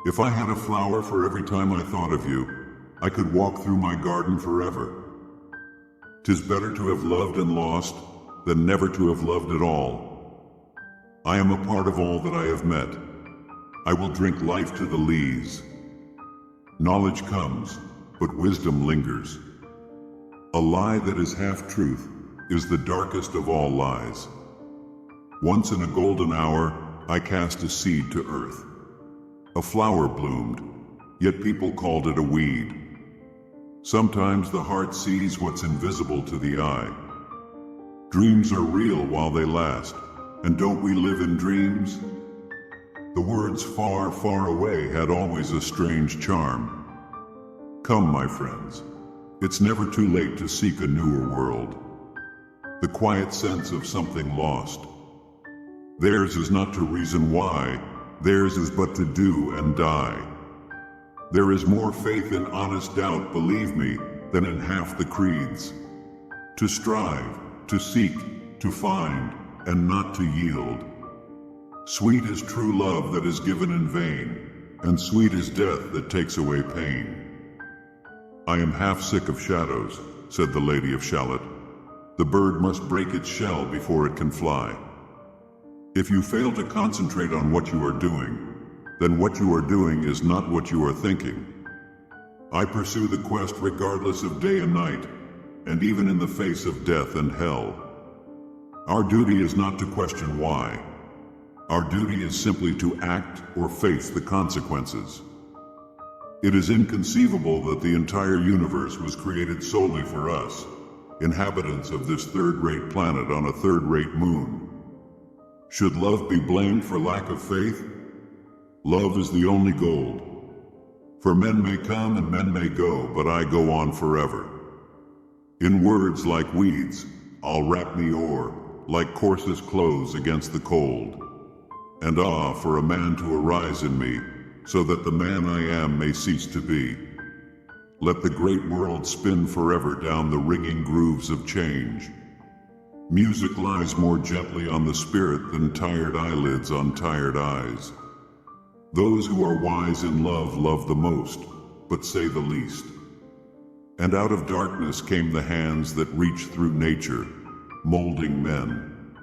If I had a flower for every time I thought of you, I could walk through my garden forever. 'Tis better to have loved and lost than never to have loved at all. I am a part of all that I have met. I will drink life to the lees. Knowledge comes, but wisdom lingers. A lie that is half truth is the darkest of all lies. Once in a golden hour, I cast a seed to earth. A flower bloomed, yet people called it a weed. Sometimes the heart sees what's invisible to the eye. Dreams are real while they last, and don't we live in dreams? The words far, far away had always a strange charm. Come, my friends, it's never too late to seek a newer world. The quiet sense of something lost. Theirs is not to reason why, theirs is but to do and die. There is more faith in honest doubt, believe me, than in half the creeds. To strive, to seek, to find, and not to yield. Sweet is true love that is given in vain, and sweet is death that takes away pain. I am half sick of shadows, said the Lady of Shalott. The bird must break its shell before it can fly. If you fail to concentrate on what you are doing, then what you are doing is not what you are thinking. I pursue the quest regardless of day and night, and even in the face of death and hell. Our duty is not to question why. Our duty is simply to act or face the consequences. It is inconceivable that the entire universe was created solely for us, inhabitants of this third-rate planet on a third-rate moon. Should love be blamed for lack of faith? Love is the only gold. For men may come and men may go, but I go on forever. In words like weeds, I'll wrap me o'er, like coarsest clothes against the cold. And ah, for a man to arise in me, so that the man I am may cease to be. Let the great world spin forever down the ringing grooves of change. Music lies more gently on the spirit than tired eyelids on tired eyes. Those who are wise in love love the most, but say the least. And out of darkness came the hands that reach through nature, molding men.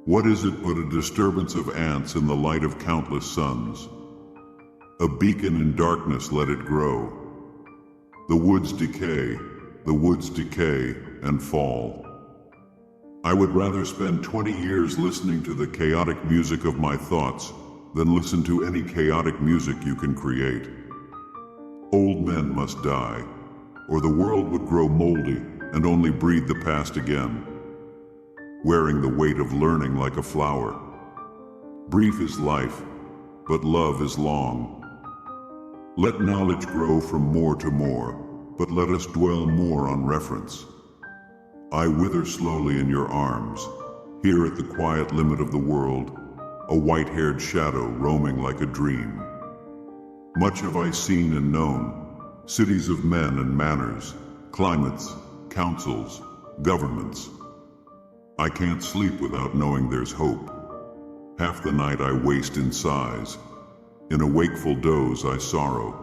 What is it but a disturbance of ants in the light of countless suns? A beacon in darkness, let it grow. The woods decay and fall. I would rather spend 20 years listening to the chaotic music of my thoughts than listen to any chaotic music you can create. Old men must die, or the world would grow moldy and only breathe the past again, wearing the weight of learning like a flower. Brief is life, but love is long. Let knowledge grow from more to more, but let us dwell more on reference. I wither slowly in your arms, here at the quiet limit of the world, a white-haired shadow roaming like a dream. Much have I seen and known, cities of men and manners, climates, councils, governments. I can't sleep without knowing there's hope. Half the night I waste in sighs. In a wakeful doze I sorrow.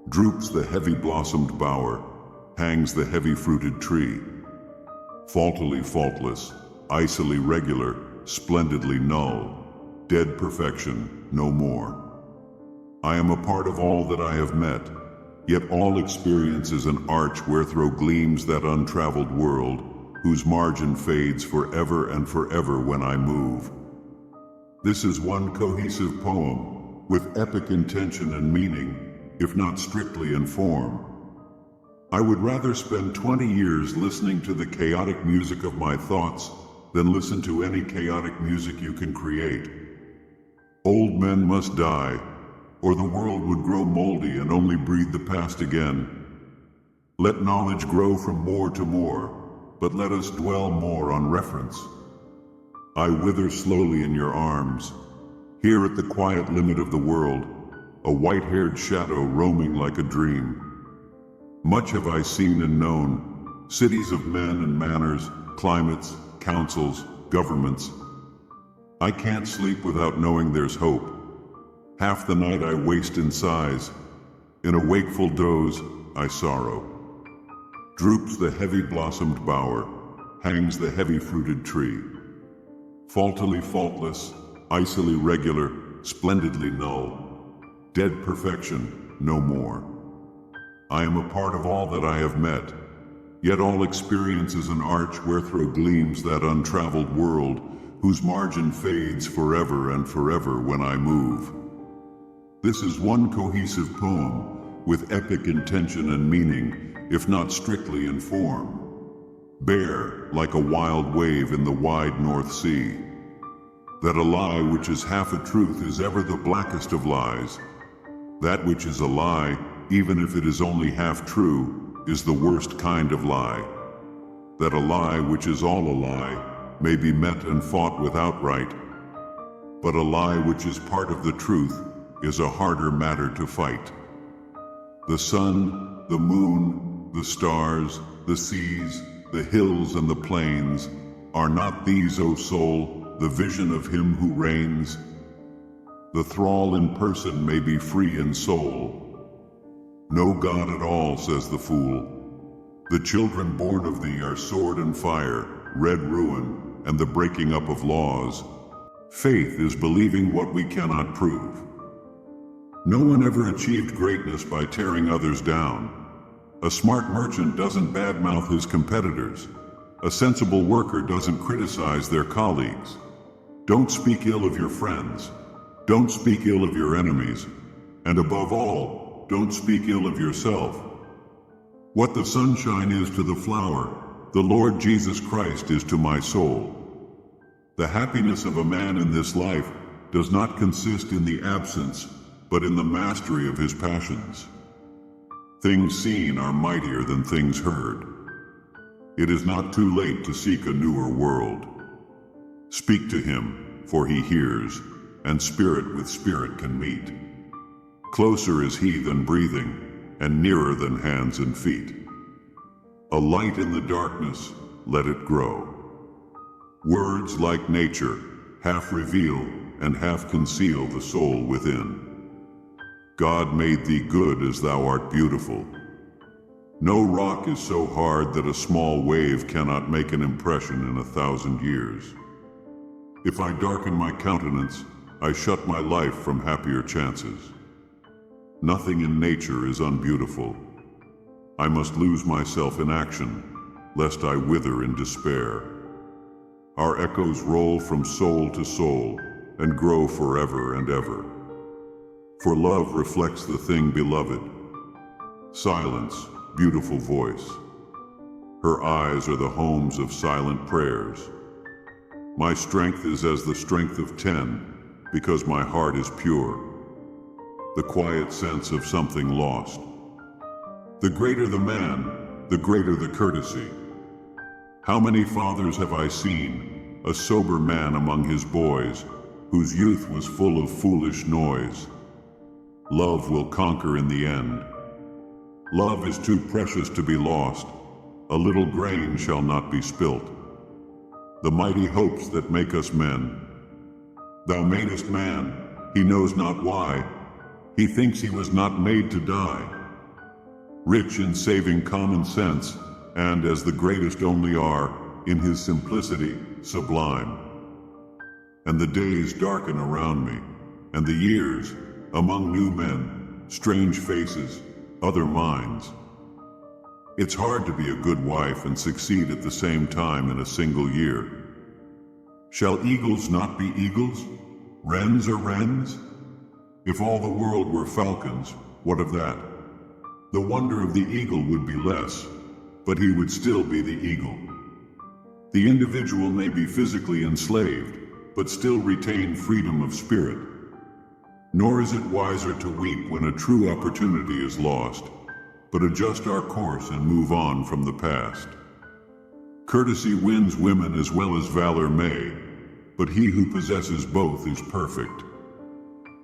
Droops the heavy-blossomed bower, hangs the heavy-fruited tree. Faultily faultless, icily regular, splendidly null, dead perfection, no more. I am a part of all that I have met, yet all experience is an arch wherethrough gleams that untraveled world, whose margin fades forever and forever when I move. This is one cohesive poem, with epic intention and meaning, if not strictly in form. I would rather spend 20 years listening to the chaotic music of my thoughts than listen to any chaotic music you can create. Old men must die, or the world would grow moldy and only breathe the past again. Let knowledge grow from more to more, but let us dwell more on reference. I wither slowly in your arms, here at the quiet limit of the world, a white-haired shadow roaming like a dream. Much have I seen and known, cities of men and manners, climates, councils, governments. I can't sleep without knowing there's hope. Half the night I waste in sighs. In a wakeful doze, I sorrow. Droops the heavy-blossomed bower, hangs the heavy-fruited tree. Faultily faultless, icily regular, splendidly null. Dead perfection, no more. I am a part of all that I have met, yet all experience is an arch wherethrough gleams that untraveled world, whose margin fades forever and forever when I move. This is one cohesive poem, with epic intention and meaning, if not strictly in form. Bare, like a wild wave in the wide North Sea. That a lie which is half a truth is ever the blackest of lies. That which is a lie, even if it is only half true, is the worst kind of lie. That a lie which is all a lie may be met and fought without right, but a lie which is part of the truth is a harder matter to fight. The sun, the moon, the stars, the seas, the hills and the plains, are not these, O soul, the vision of him who reigns? The thrall in person may be free in soul. No God at all, says the fool. The children born of thee are sword and fire, red ruin, and the breaking up of laws. Faith is believing what we cannot prove. No one ever achieved greatness by tearing others down. A smart merchant doesn't badmouth his competitors. A sensible worker doesn't criticize their colleagues. Don't speak ill of your friends. Don't speak ill of your enemies. And above all, don't speak ill of yourself. What the sunshine is to the flower, the Lord Jesus Christ is to my soul. The happiness of a man in this life does not consist in the absence, but in the mastery of his passions. Things seen are mightier than things heard. It is not too late to seek a newer world. Speak to him, for he hears, and spirit with spirit can meet. Closer is he than breathing, and nearer than hands and feet. A light in the darkness, let it grow. Words like nature, half reveal and half conceal the soul within. God made thee good as thou art beautiful. No rock is so hard that a small wave cannot make an impression in 1,000 years. If I darken my countenance, I shut my life from happier chances. Nothing in nature is unbeautiful. I must lose myself in action, lest I wither in despair. Our echoes roll from soul to soul and grow forever and ever. For love reflects the thing beloved. Silence, beautiful voice. Her eyes are the homes of silent prayers. My strength is as the strength of 10, because my heart is pure. The quiet sense of something lost. The greater the man, the greater the courtesy. How many fathers have I seen, a sober man among his boys, whose youth was full of foolish noise. Love will conquer in the end. Love is too precious to be lost. A little grain shall not be spilt. The mighty hopes that make us men. Thou madest man, he knows not why. He thinks he was not made to die. Rich in saving common sense, and as the greatest only are, in his simplicity, sublime. And the days darken around me, and the years, among new men, strange faces, other minds. It's hard to be a good wife and succeed at the same time in a single year. Shall eagles not be eagles? Wrens are wrens? If all the world were falcons, what of that? The wonder of the eagle would be less, but he would still be the eagle. The individual may be physically enslaved, but still retain freedom of spirit. Nor is it wiser to weep when a true opportunity is lost, but adjust our course and move on from the past. Courtesy wins women as well as valor may, but he who possesses both is perfect.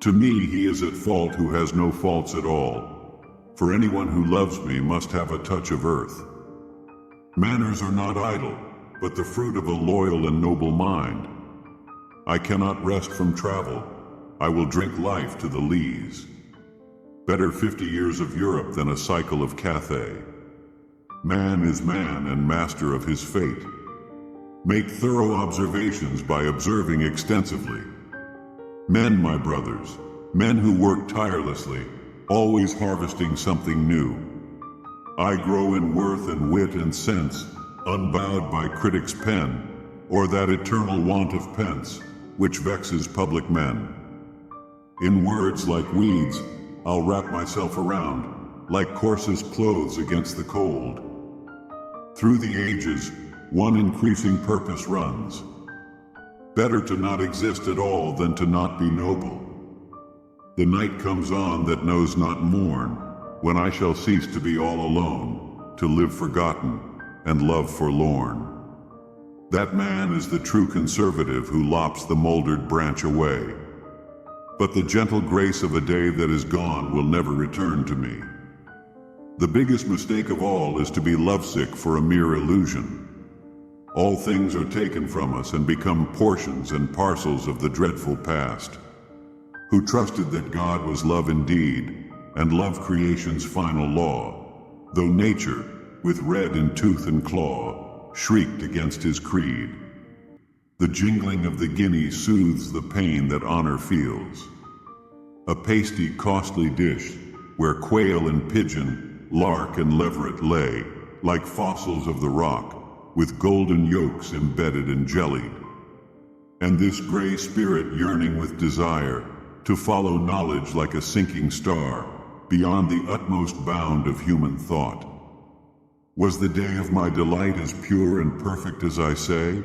To me, he is at fault who has no faults at all, for anyone who loves me must have a touch of earth. Manners are not idle, but the fruit of a loyal and noble mind. I cannot rest from travel, I will drink life to the lees. Better 50 years of Europe than a cycle of Cathay. Man is man and master of his fate. Make thorough observations by observing extensively. Men, my brothers, men who work tirelessly, always harvesting something new. I grow in worth and wit and sense, unbowed by critics' pen, or that eternal want of pence, which vexes public men. In words like weeds, I'll wrap myself around, like coarsest clothes against the cold. Through the ages, one increasing purpose runs. Better to not exist at all than to not be noble. The night comes on that knows not morn, when I shall cease to be all alone, to live forgotten, and love forlorn. That man is the true conservative who lops the moldered branch away. But the gentle grace of a day that is gone will never return to me. The biggest mistake of all is to be lovesick for a mere illusion. All things are taken from us and become portions and parcels of the dreadful past. Who trusted that God was love indeed, and love creation's final law, though nature, with red in tooth and claw, shrieked against his creed. The jingling of the guinea soothes the pain that honor feels. A pasty, costly dish, where quail and pigeon, lark and leveret lay, like fossils of the rock, with golden yolks embedded and jellied. And this gray spirit yearning with desire to follow knowledge like a sinking star, beyond the utmost bound of human thought. Was the day of my delight as pure and perfect as I say?